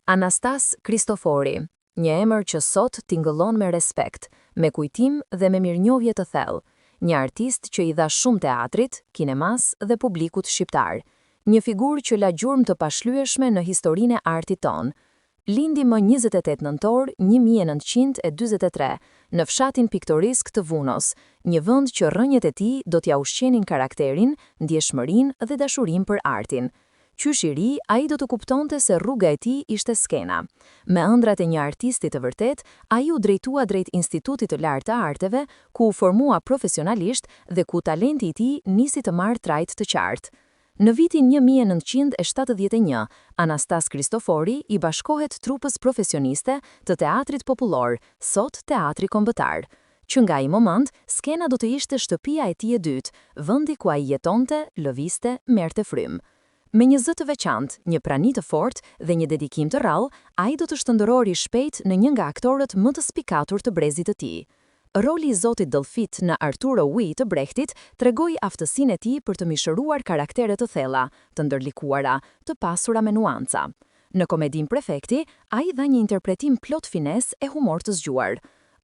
Anastas Kristofori, një emër që sot tingëllon me respekt, me kujtim dhe me mirënjohje të thellë, një artist që i dha shumë teatrit, kinemas dhe publikut shqiptar, një figurë që la gjurmë të pashlyeshme në historinë e artit tonë. Lindi më 28 nëntor 1943 në fshatin piktorisk të Vunos, një vend që rrënjët e tij do t'ja ushqenin karakterin, ndjeshmërinë dhe dashurinë për artin. Qysh i ri, ai do të kuptonte se rruga e tij ishte skena. Me ëndrat e një artisti të vërtet, ai u drejtua drejt Institutit të Lartë të Arteve, ku u formua profesionalisht dhe ku talenti i tij nisi të marrë trajt të qartë. Në vitin 1971, Anastas Kristofori i bashkohet trupës profesioniste të teatrit popullor, sot Teatri Kombëtar. Që nga ai moment, skena do të ishte shtëpia e tij e dytë, vendi ku ai jetonte, lëvizte, merrte frymë. Me një zë të veçantë, një prani të fortë dhe një dedikim të rrallë, ai do të shndërrori shpejt në një nga aktorët më të spikatur të brezit të tij. Roli i Zotit Dëllfit në Arturo Ui të Brechtit tregoi aftësinë e tij për të mishëruar karaktere të thella, të ndërlikuara, të pasura me nuanca. Në komedinë Prefekti, ai dha një interpretim plot finesë e humor të zgjuar.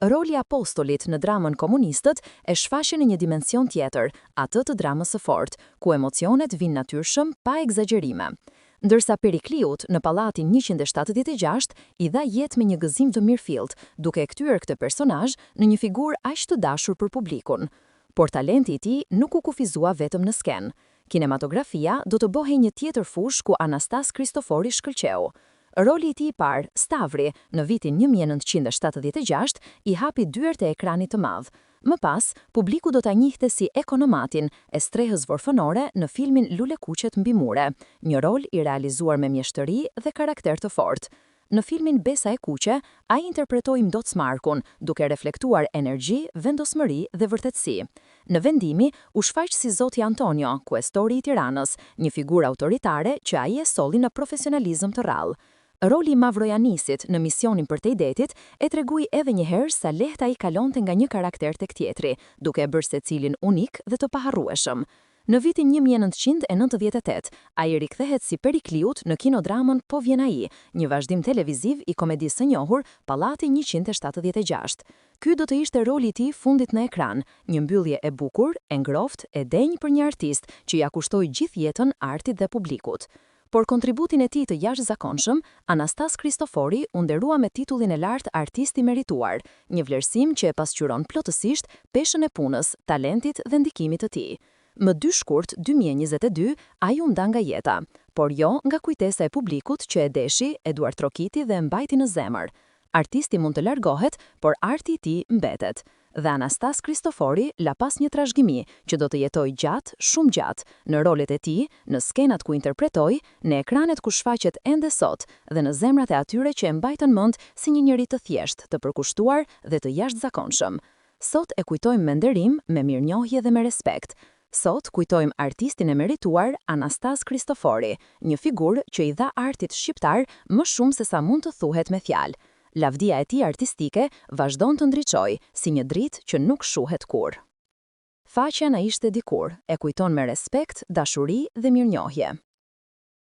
Roli i apostolit në dramën Komunistët e shfaqe në një dimension tjetër, atë të dramës së fortë, ku emocionet vinë natyrshëm pa egzagjerime. Ndërsa Perikliut në Pallatin 176 i dha jetë me një gëzim të mirëfillt, duke e kthyer këtë personazh në një figurë aq të dashur për publikun. Por talenti i tij nuk u kufizua vetëm në skenë. Kinematografia do të bëhej një tjetër fushë ku Anastas Kristofori shkëlqeu. Roli i tij i parë, Stavri, në vitin 1976, i hapi dyert e ekranit të madh. Më pas, publiku do ta njihte si ekonomatin e strehës vorfënore në filmin Lulekuqet mbi mure, një rol i realizuar me mjeshtëri dhe karakter të fortë. Në filmin Besa e kuqe, ai interpretoi Mdocmarkun, duke reflektuar energji, vendosmëri dhe vërtetësi. Në vendimi, u shfaq si Zoti Antonio, kuestori i Tiranës, një figurë autoritare që ai e solli në profesionalizëm të rrallë. Roli i Mavrojanisit në Misionin për Tejdetit e tregui edhe një herë sa lehtë ai kalonte nga një karakter tek tjetri, duke e bërë secilin unik dhe të paharrueshëm. Në vitin 1998, ai rikthehet si Perikliut në kinodramën Po vjen ai, një vazhdim televiziv i komedisë së njohur Pallati 176. Ky do të ishte roli i tij fundit në ekran, një mbyllje e bukur, e ngrohtë, e denjë për një artist që ja kushtoi gjithë jetën artit dhe publikut. Por kontributin e tij të jashtëzakonshëm, Anastas Kristofori u nderua me titullin e lartë Artisti Merituar, një vlerësim që e pasqyron plotësisht peshën e punës, talentit dhe ndikimit të tij. Më 2 shkurt 2022, ai u nda nga jeta, por jo nga kujtesa e publikut që e deshi, e duartrokiti dhe e mbajti në zemër. Artisti mund të largohet, por arti i tij mbetet. Dhe Anastas Kristofori la pas një trashëgimi që do të jetojë gjatë, shumë gjatë, në rolet e tij, në skenat ku interpretoi, në ekranet ku shfaqet ende sot dhe në zemrat e atyre që e mbajtën mend si një njerëz të thjeshtë, të përkushtuar dhe të jashtëzakonshëm. Sot e kujtojmë me nderim, me mirënjohje dhe me respekt. Sot kujtojmë artistin e merituar Anastas Kristofori, një figurë që i dha artit shqiptar më shumë se sa mund të thuhet me fjalë. Lavdia e tij artistike vazhdon të ndriçojë si një dritë që nuk shuhet kurrë. Faqja na ishte dikur, e kujton me respekt, dashuri dhe mirënjohje.